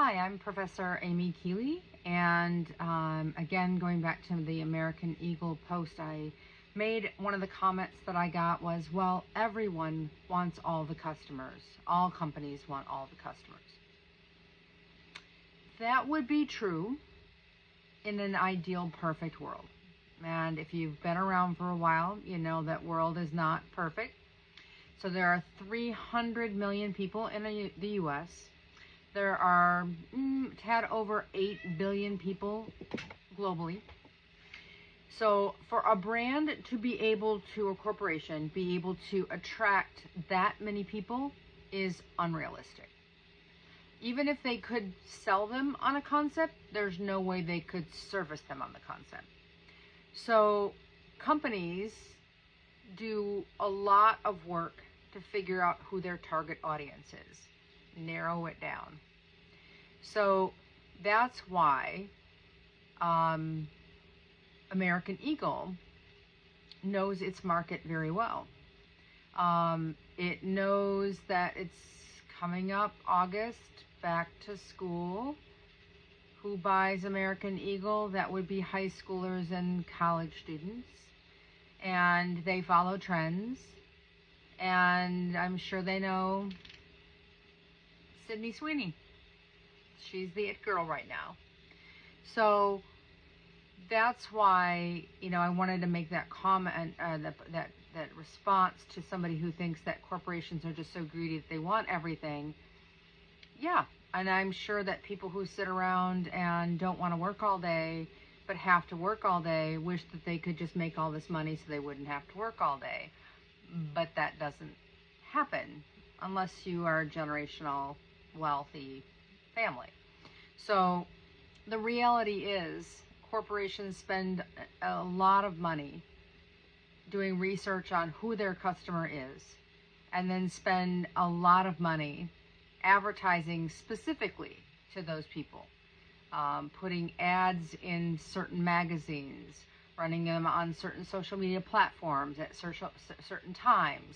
Hi, I'm Professor Amy Keeley, and again, going back to the American Eagle post I made, one of the comments that I got was, well, everyone wants all the customers. All companies want all the customers. That would be true in an ideal, perfect world. And if you've been around for a while, you know that world is not perfect. So there are 300 million people in the U.S. There are tad over 8 billion people globally. So for a brand to be able to, a corporation, be able to attract that many people is unrealistic. Even if they could sell them on a concept, there's no way they could service them on the concept. So companies do a lot of work to figure out who their target audience is, narrow it down. So that's why American Eagle knows its market very well. It knows that it's coming up August, back to school. Who buys American Eagle? That would be high schoolers and college students. And they follow trends. And I'm sure they know Sydney Sweeney. She's the it girl right now. So that's why, I wanted to make that comment, that response to somebody who thinks that corporations are just so greedy that they want everything. Yeah, and I'm sure that people who sit around and don't want to work all day, but have to work all day, wish that they could just make all this money so they wouldn't have to work all day. But that doesn't happen unless you are a generational wealthy family. So the reality is corporations spend a lot of money doing research on who their customer is, and then spend a lot of money advertising specifically to those people, putting ads in certain magazines, running them on certain social media platforms at certain times,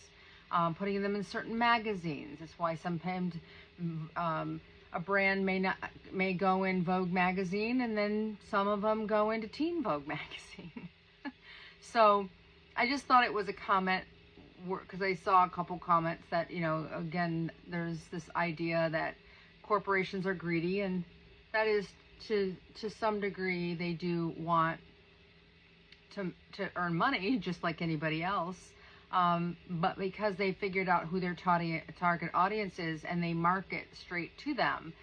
putting them in certain magazines. That's why sometimes a brand may go in Vogue magazine, and then some of them go into Teen Vogue magazine. So I just thought it was a comment, because I saw a couple comments that, again, there's this idea that corporations are greedy, and that is to some degree. They do want to earn money just like anybody else, but because they figured out who their target audience is and they market straight to them,